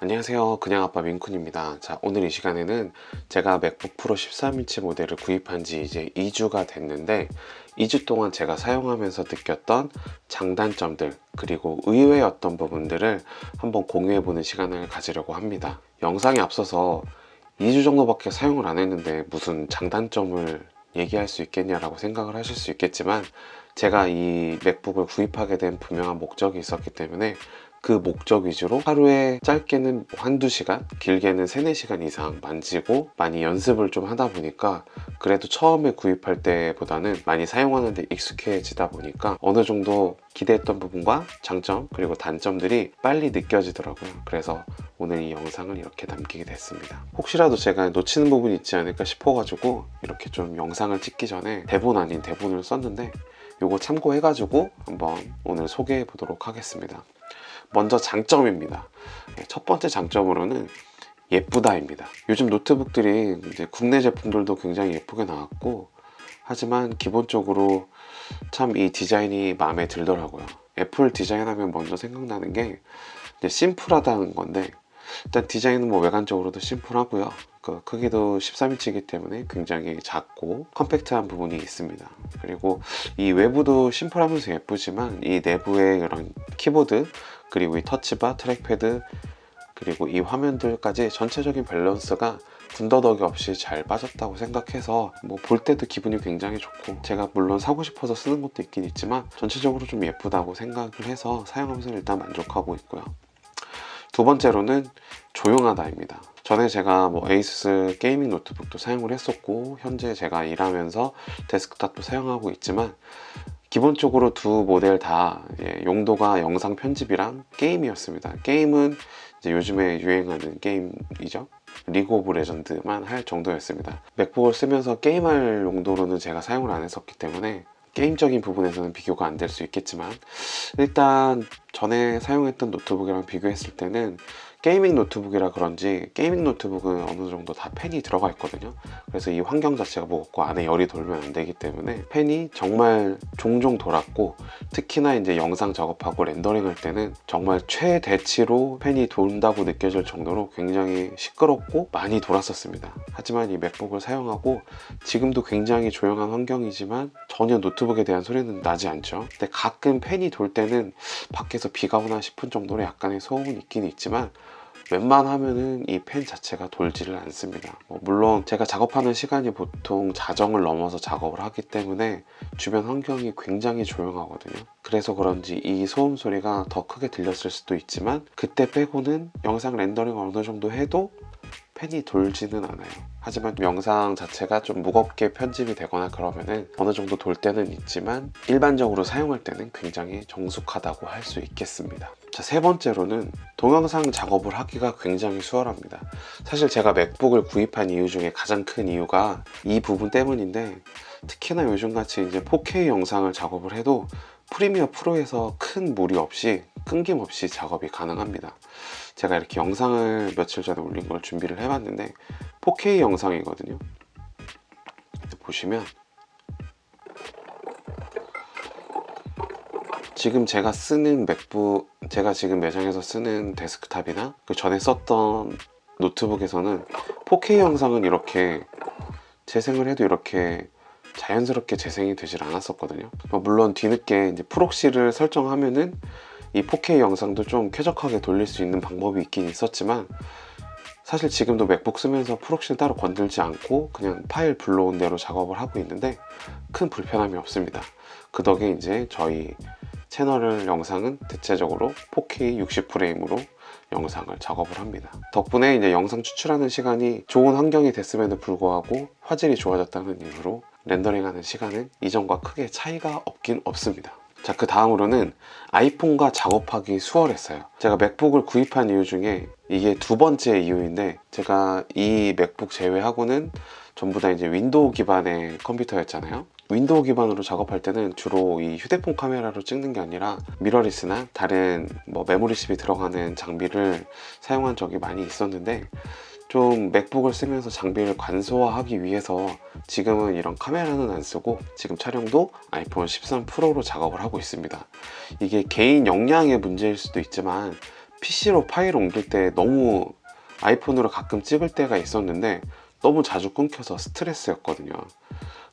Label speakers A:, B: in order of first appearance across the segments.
A: 안녕하세요, 그냥 아빠 민쿤입니다. 자, 오늘 이 시간에는 제가 맥북 프로 13인치 모델을 구입한 지 이제 2주가 됐는데 2주 동안 제가 사용하면서 느꼈던 장단점들 그리고 의외였던 부분들을 한번 공유해보는 시간을 가지려고 합니다. 영상에 앞서서 2주 정도밖에 사용을 안 했는데 무슨 장단점을 얘기할 수 있겠냐라고 생각을 하실 수 있겠지만, 제가 이 맥북을 구입하게 된 분명한 목적이 있었기 때문에 그 목적 위주로 하루에 짧게는 한두 시간, 길게는 3, 4시간 이상 만지고 많이 연습을 좀 하다 보니까 그래도 처음에 구입할 때보다는 많이 사용하는데 익숙해지다 보니까 어느 정도 기대했던 부분과 장점 그리고 단점들이 빨리 느껴지더라고요. 그래서 오늘 이 영상을 이렇게 남기게 됐습니다. 혹시라도 제가 놓치는 부분이 있지 않을까 싶어가지고 이렇게 좀 영상을 찍기 전에 대본 아닌 대본을 썼는데 요거 참고해가지고 한번 오늘 소개해 보도록 하겠습니다. 먼저 장점입니다. 첫 번째 장점으로는 예쁘다입니다. 요즘 노트북들이 이제 국내 제품들도 굉장히 예쁘게 나왔고, 하지만 기본적으로 참 이 디자인이 마음에 들더라고요. 애플 디자인하면 먼저 생각나는 게 이제 심플하다는 건데, 일단 디자인은 뭐 외관적으로도 심플하고요. 그 크기도 13인치이기 때문에 굉장히 작고 컴팩트한 부분이 있습니다. 그리고 이 외부도 심플하면서 예쁘지만 이 내부의 이런 키보드 그리고 이 터치바, 트랙패드 그리고 이 화면들까지 전체적인 밸런스가 군더더기 없이 잘 빠졌다고 생각해서 뭐 볼 때도 기분이 굉장히 좋고, 제가 물론 사고 싶어서 쓰는 것도 있긴 있지만 전체적으로 좀 예쁘다고 생각을 해서 사용하면서 일단 만족하고 있고요. 두 번째로는 조용하다입니다. 전에 제가 뭐 에이수스 게이밍 노트북도 사용을 했었고, 현재 제가 일하면서 데스크탑도 사용하고 있지만 기본적으로 두 모델 다 용도가 영상 편집이랑 게임이었습니다. 게임은 이제 요즘에 유행하는 게임이죠. 리그 오브 레전드만 할 정도였습니다. 맥북을 쓰면서 게임할 용도로는 제가 사용을 안 했었기 때문에 게임적인 부분에서는 비교가 안 될 수 있겠지만, 일단 전에 사용했던 노트북이랑 비교했을 때는 게이밍 노트북이라 그런지 게이밍 노트북은 어느 정도 다 팬이 들어가 있거든요. 그래서 이 환경 자체가 무겁고 안에 열이 돌면 안 되기 때문에 팬이 정말 종종 돌았고, 특히나 이제 영상 작업하고 렌더링 할 때는 정말 최대치로 팬이 돈다고 느껴질 정도로 굉장히 시끄럽고 많이 돌았었습니다. 하지만 이 맥북을 사용하고 지금도 굉장히 조용한 환경이지만 전혀 노트북에 대한 소리는 나지 않죠. 근데 가끔 팬이 돌 때는 밖에서 비가 오나 싶은 정도로 약간의 소음은 있긴 있지만 웬만하면은 이 팬 자체가 돌지를 않습니다. 물론 제가 작업하는 시간이 보통 자정을 넘어서 작업을 하기 때문에 주변 환경이 굉장히 조용하거든요. 그래서 그런지 이 소음 소리가 더 크게 들렸을 수도 있지만 그때 빼고는 영상 렌더링 어느 정도 해도 팬이 돌지는 않아요. 하지만 영상 자체가 좀 무겁게 편집이 되거나 그러면은 어느 정도 돌 때는 있지만 일반적으로 사용할 때는 굉장히 정숙하다고 할 수 있겠습니다. 자, 세 번째로는 동영상 작업을 하기가 굉장히 수월합니다. 사실 제가 맥북을 구입한 이유 중에 가장 큰 이유가 이 부분 때문인데, 특히나 요즘같이 이제 4K 영상을 작업을 해도 프리미어 프로에서 큰 무리 없이 끊김없이 작업이 가능합니다. 제가 이렇게 영상을 며칠 전에 올린 걸 준비를 해봤는데 4K 영상이거든요. 보시면 지금 제가 쓰는 맥북, 제가 지금 매장에서 쓰는 데스크탑이나 그 전에 썼던 노트북에서는 4K 영상은 이렇게 재생을 해도 이렇게 자연스럽게 재생이 되질 않았었거든요. 물론 뒤늦게 이제 프록시를 설정하면은 이 4K 영상도 좀 쾌적하게 돌릴 수 있는 방법이 있긴 있었지만, 사실 지금도 맥북 쓰면서 프록시를 따로 건들지 않고 그냥 파일 불러온 대로 작업을 하고 있는데 큰 불편함이 없습니다. 그 덕에 이제 저희 채널 영상은 대체적으로 4K 60프레임으로 영상을 작업을 합니다. 덕분에 이제 영상 추출하는 시간이 좋은 환경이 됐음에도 불구하고 화질이 좋아졌다는 이유로 렌더링하는 시간은 이전과 크게 차이가 없긴 없습니다. 자, 그 다음으로는 아이폰과 작업하기 수월했어요. 제가 맥북을 구입한 이유 중에 이게 두 번째 이유인데, 제가 이 맥북 제외하고는 전부 다 이제 윈도우 기반의 컴퓨터였잖아요. 윈도우 기반으로 작업할 때는 주로 이 휴대폰 카메라로 찍는 게 아니라 미러리스나 다른 뭐 메모리칩이 들어가는 장비를 사용한 적이 많이 있었는데, 좀 맥북을 쓰면서 장비를 간소화하기 위해서 지금은 이런 카메라는 안 쓰고 지금 촬영도 아이폰 13 프로로 작업을 하고 있습니다. 이게 개인 역량의 문제일 수도 있지만 PC로 파일 옮길 때 너무 아이폰으로 가끔 찍을 때가 있었는데 너무 자주 끊겨서 스트레스였거든요.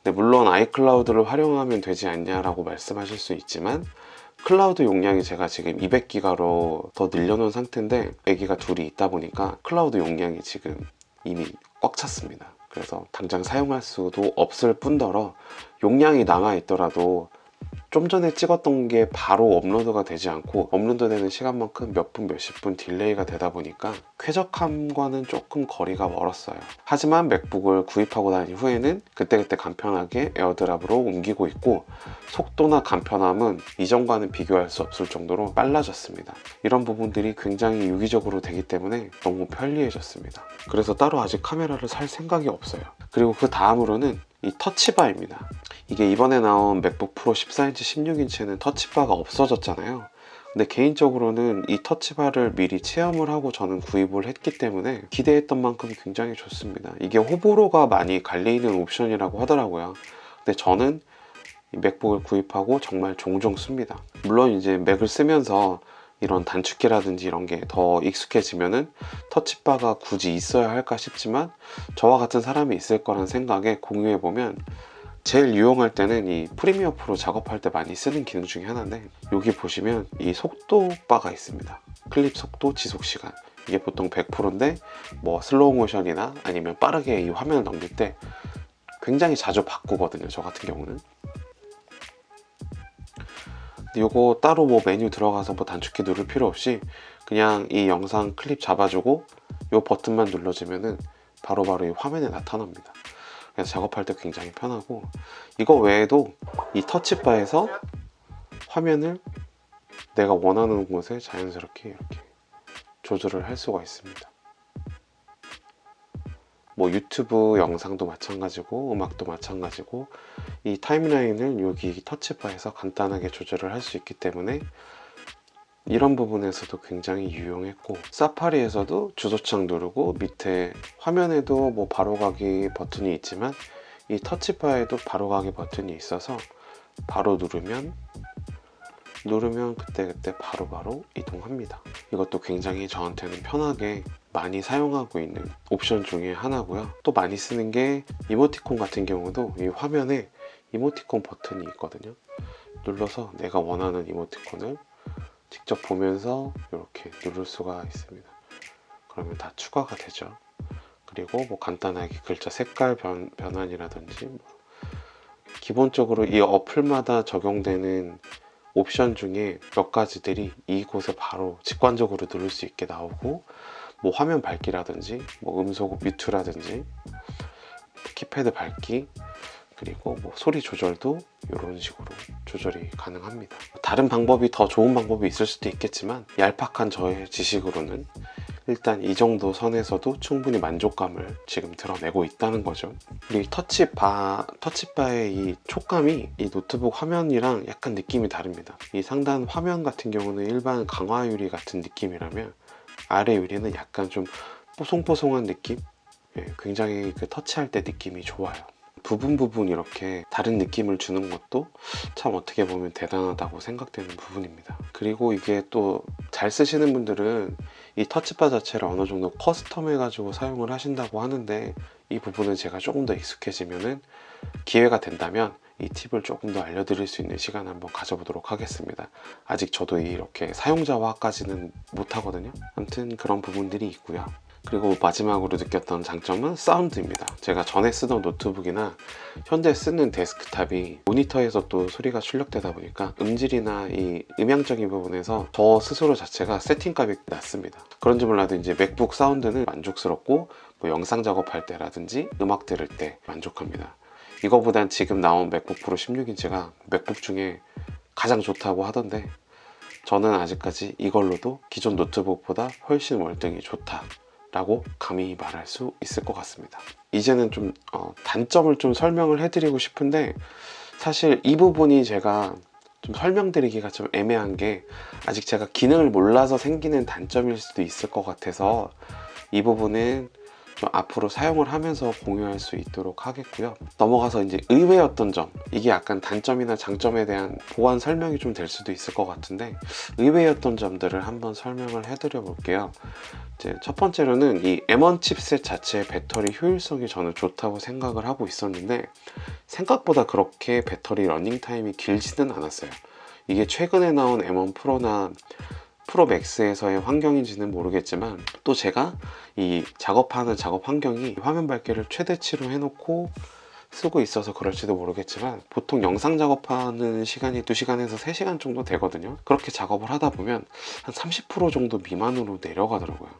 A: 근데 물론 아이클라우드를 활용하면 되지 않냐라고 말씀하실 수 있지만 클라우드 용량이 제가 지금 200기가로 더 늘려놓은 상태인데 애기가 둘이 있다 보니까 클라우드 용량이 지금 이미 꽉 찼습니다. 그래서 당장 사용할 수도 없을 뿐더러 용량이 남아있더라도 좀 전에 찍었던 게 바로 업로드가 되지 않고 업로드되는 시간만큼 몇 분 몇십 분 딜레이가 되다 보니까 쾌적함과는 조금 거리가 멀었어요. 하지만 맥북을 구입하고 난 이후에는 그때그때 간편하게 에어드랍으로 옮기고 있고 속도나 간편함은 이전과는 비교할 수 없을 정도로 빨라졌습니다. 이런 부분들이 굉장히 유기적으로 되기 때문에 너무 편리해졌습니다. 그래서 따로 아직 카메라를 살 생각이 없어요. 그리고 그 다음으로는 이 터치바입니다. 이게 이번에 나온 맥북 프로 14인치 16인치에는 터치바가 없어졌잖아요. 근데 개인적으로는 이 터치바를 미리 체험을 하고 저는 구입을 했기 때문에 기대했던 만큼 굉장히 좋습니다. 이게 호불호가 많이 갈리는 옵션이라고 하더라고요. 근데 저는 이 맥북을 구입하고 정말 종종 씁니다. 물론 이제 맥을 쓰면서 이런 단축키라든지 이런 게 더 익숙해지면은 터치바가 굳이 있어야 할까 싶지만 저와 같은 사람이 있을 거란 생각에 공유해보면 제일 유용할 때는 이 프리미어 프로 작업할 때 많이 쓰는 기능 중에 하나인데 여기 보시면 이 속도 바가 있습니다. 클립 속도, 지속 시간. 이게 보통 100%인데 뭐 슬로우 모션이나 아니면 빠르게 이 화면을 넘길 때 굉장히 자주 바꾸거든요. 저 같은 경우는. 요거 따로 뭐 메뉴 들어가서 뭐 단축키 누를 필요 없이 그냥 이 영상 클립 잡아주고 요 버튼만 눌러주면은 바로바로 이 화면에 나타납니다. 그래서 작업할 때 굉장히 편하고 이거 외에도 이 터치바에서 화면을 내가 원하는 곳에 자연스럽게 이렇게 조절을 할 수가 있습니다. 뭐 유튜브 영상도 마찬가지고 음악도 마찬가지고 이 타임라인을 여기 터치바에서 간단하게 조절을 할 수 있기 때문에 이런 부분에서도 굉장히 유용했고 사파리에서도 주소창 누르고 밑에 화면에도 뭐 바로가기 버튼이 있지만 이 터치바에도 바로가기 버튼이 있어서 바로 누르면 그때그때 바로바로 이동합니다. 이것도 굉장히 저한테는 편하게 많이 사용하고 있는 옵션 중에 하나고요. 또 많이 쓰는 게 이모티콘 같은 경우도 이 화면에 이모티콘 버튼이 있거든요. 눌러서 내가 원하는 이모티콘을 직접 보면서 이렇게 누를 수가 있습니다. 그러면 다 추가가 되죠. 그리고 뭐 간단하게 글자 색깔 변환이라든지 기본적으로 이 어플마다 적용되는 옵션 중에 몇 가지들이 이곳에 바로 직관적으로 누를 수 있게 나오고 뭐 화면 밝기라든지 뭐 음소거 뮤트라든지 키패드 밝기 그리고 뭐 소리 조절도 이런 식으로 조절이 가능합니다. 다른 방법이 더 좋은 방법이 있을 수도 있겠지만 얄팍한 저의 지식으로는 일단 이 정도 선에서도 충분히 만족감을 지금 드러내고 있다는 거죠. 그리고 터치바의 이 촉감이 이 노트북 화면이랑 약간 느낌이 다릅니다. 이 상단 화면 같은 경우는 일반 강화 유리 같은 느낌이라면 아래 유리는 약간 좀 뽀송뽀송한 느낌? 굉장히 그 터치할 때 느낌이 좋아요. 부분 이렇게 다른 느낌을 주는 것도 참 어떻게 보면 대단하다고 생각되는 부분입니다. 그리고 이게 또 잘 쓰시는 분들은 이 터치바 자체를 어느 정도 커스텀 해가지고 사용을 하신다고 하는데 이 부분은 제가 조금 더 익숙해지면은 기회가 된다면 이 팁을 조금 더 알려드릴 수 있는 시간 한번 가져보도록 하겠습니다. 아직 저도 이렇게 사용자화까지는 못하거든요. 아무튼 그런 부분들이 있고요. 그리고 마지막으로 느꼈던 장점은 사운드입니다. 제가 전에 쓰던 노트북이나 현재 쓰는 데스크탑이 모니터에서 또 소리가 출력되다 보니까 음질이나 이 음향적인 부분에서 저 스스로 자체가 세팅값이 낮습니다. 그런지 몰라도 이제 맥북 사운드는 만족스럽고 뭐 영상 작업할 때라든지 음악 들을 때 만족합니다. 이거보단 지금 나온 맥북 프로 16인치가 맥북 중에 가장 좋다고 하던데 저는 아직까지 이걸로도 기존 노트북보다 훨씬 월등히 좋다 라고 감히 말할 수 있을 것 같습니다. 이제는 좀 단점을 좀 설명을 해드리고 싶은데 사실 이 부분이 제가 좀 설명드리기가 좀 애매한 게 아직 제가 기능을 몰라서 생기는 단점일 수도 있을 것 같아서 이 부분은 좀 앞으로 사용을 하면서 공유할 수 있도록 하겠고요. 넘어가서 이제 의외였던 점, 이게 약간 단점이나 장점에 대한 보완 설명이 좀 될 수도 있을 것 같은데, 의외였던 점들을 한번 설명을 해드려 볼게요. 이제 첫 번째로는 이 M1 칩셋 자체의 배터리 효율성이 저는 좋다고 생각을 하고 있었는데, 생각보다 그렇게 배터리 러닝타임이 길지는 않았어요. 이게 최근에 나온 M1 프로나 프로 맥스에서의 환경인지는 모르겠지만, 또 제가 이 작업하는 작업 환경이 화면 밝기를 최대치로 해놓고 쓰고 있어서 그럴지도 모르겠지만, 보통 영상 작업하는 시간이 2시간에서 3시간 정도 되거든요. 그렇게 작업을 하다 보면 한 30% 정도 미만으로 내려가더라고요.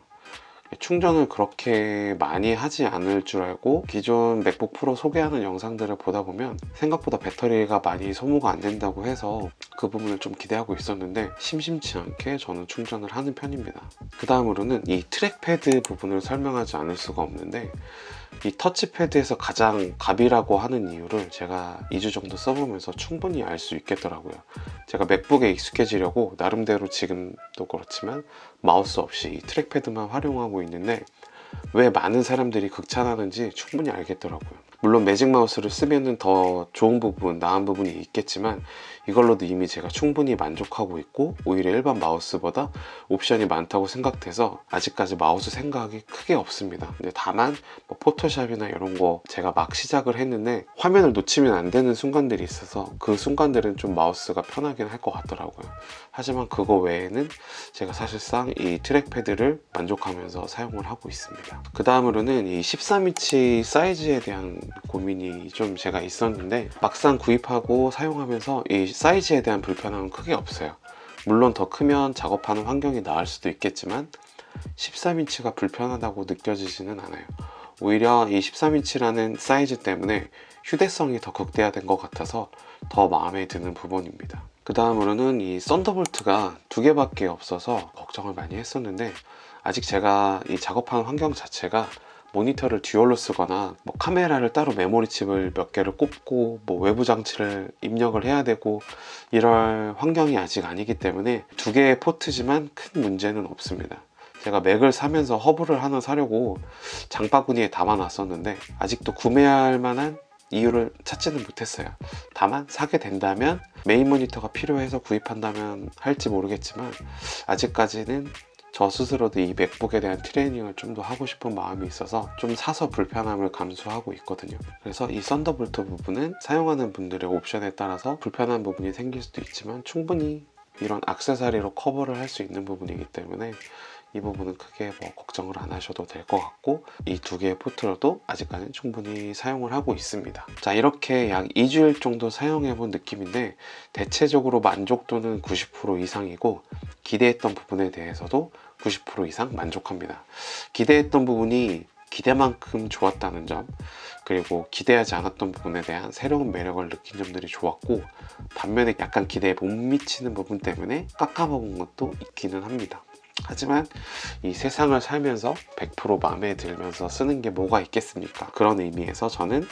A: 충전을 그렇게 많이 하지 않을 줄 알고 기존 맥북 프로 소개하는 영상들을 보다 보면 생각보다 배터리가 많이 소모가 안 된다고 해서 그 부분을 좀 기대하고 있었는데, 심심치 않게 저는 충전을 하는 편입니다. 그 다음으로는 이 트랙패드 부분을 설명하지 않을 수가 없는데, 이 터치패드에서 가장 갑이라고 하는 이유를 제가 2주 정도 써보면서 충분히 알 수 있겠더라고요. 제가 맥북에 익숙해지려고 나름대로 지금도 그렇지만 마우스 없이 이 트랙패드만 활용하고 있는데, 왜 많은 사람들이 극찬하는지 충분히 알겠더라고요. 물론 매직 마우스를 쓰면 더 좋은 부분, 나은 부분이 있겠지만, 이걸로도 이미 제가 충분히 만족하고 있고, 오히려 일반 마우스보다 옵션이 많다고 생각돼서 아직까지 마우스 생각이 크게 없습니다. 근데 다만 뭐 포토샵이나 이런 거 제가 막 시작을 했는데 화면을 놓치면 안 되는 순간들이 있어서, 그 순간들은 좀 마우스가 편하긴 할 것 같더라고요. 하지만 그거 외에는 제가 사실상 이 트랙패드를 만족하면서 사용을 하고 있습니다. 그 다음으로는 이 13인치 사이즈에 대한 고민이 좀 제가 있었는데, 막상 구입하고 사용하면서 이 사이즈에 대한 불편함은 크게 없어요. 물론 더 크면 작업하는 환경이 나을 수도 있겠지만 13인치가 불편하다고 느껴지지는 않아요. 오히려 이 13인치라는 사이즈 때문에 휴대성이 더 극대화된 것 같아서 더 마음에 드는 부분입니다. 그 다음으로는 이 썬더볼트가 2개밖에 없어서 걱정을 많이 했었는데, 아직 제가 이 작업하는 환경 자체가 모니터를 듀얼로 쓰거나 뭐 카메라를 따로 메모리 칩을 몇 개를 꼽고 뭐 외부 장치를 입력을 해야 되고 이럴 환경이 아직 아니기 때문에 2개의 포트지만 큰 문제는 없습니다. 제가 맥을 사면서 허브를 하나 사려고 장바구니에 담아놨었는데 아직도 구매할 만한 이유를 찾지는 못했어요. 다만 사게 된다면 메인 모니터가 필요해서 구입한다면 할지 모르겠지만, 아직까지는 저 스스로도 이 맥북에 대한 트레이닝을 좀 더 하고 싶은 마음이 있어서 좀 사서 불편함을 감수하고 있거든요. 그래서 이 썬더볼트 부분은 사용하는 분들의 옵션에 따라서 불편한 부분이 생길 수도 있지만 충분히 이런 액세서리로 커버를 할 수 있는 부분이기 때문에 이 부분은 크게 뭐 걱정을 안 하셔도 될 것 같고, 이 2개의 포트로도 아직까지는 충분히 사용을 하고 있습니다. 자, 이렇게 약 2주일 정도 사용해 본 느낌인데, 대체적으로 만족도는 90% 이상이고 기대했던 부분에 대해서도 90% 이상 만족합니다. 기대했던 부분이 기대만큼 좋았다는 점, 그리고 기대하지 않았던 부분에 대한 새로운 매력을 느낀 점들이 좋았고, 반면에 약간 기대에 못 미치는 부분 때문에 깎아먹은 것도 있기는 합니다. 하지만 이 세상을 살면서 100% 마음에 들면서 쓰는 게 뭐가 있겠습니까? 그런 의미에서 저는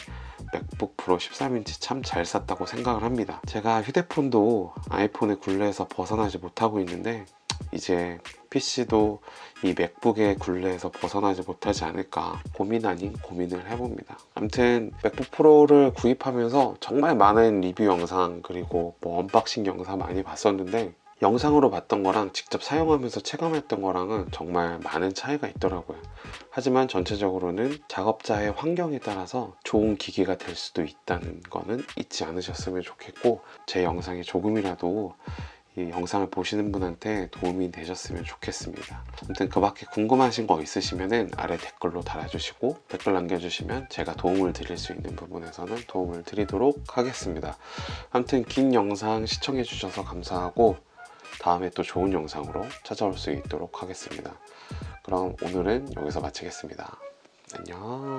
A: 맥북 프로 13인치 참 잘 샀다고 생각을 합니다. 제가 휴대폰도 아이폰의 굴레에서 벗어나지 못하고 있는데, 이제 PC도 이 맥북의 굴레에서 벗어나지 못하지 않을까 고민 아닌 고민을 해봅니다. 아무튼 맥북 프로를 구입하면서 정말 많은 리뷰 영상 그리고 뭐 언박싱 영상 많이 봤었는데, 영상으로 봤던 거랑 직접 사용하면서 체감했던 거랑은 정말 많은 차이가 있더라고요. 하지만 전체적으로는 작업자의 환경에 따라서 좋은 기기가 될 수도 있다는 거는 잊지 않으셨으면 좋겠고, 제 영상이 조금이라도 이 영상을 보시는 분한테 도움이 되셨으면 좋겠습니다. 아무튼 그 밖에 궁금하신 거 있으시면 아래 댓글로 달아주시고, 댓글 남겨주시면 제가 도움을 드릴 수 있는 부분에서는 도움을 드리도록 하겠습니다. 아무튼 긴 영상 시청해 주셔서 감사하고, 다음에 또 좋은 영상으로 찾아올 수 있도록 하겠습니다. 그럼 오늘은 여기서 마치겠습니다. 안녕.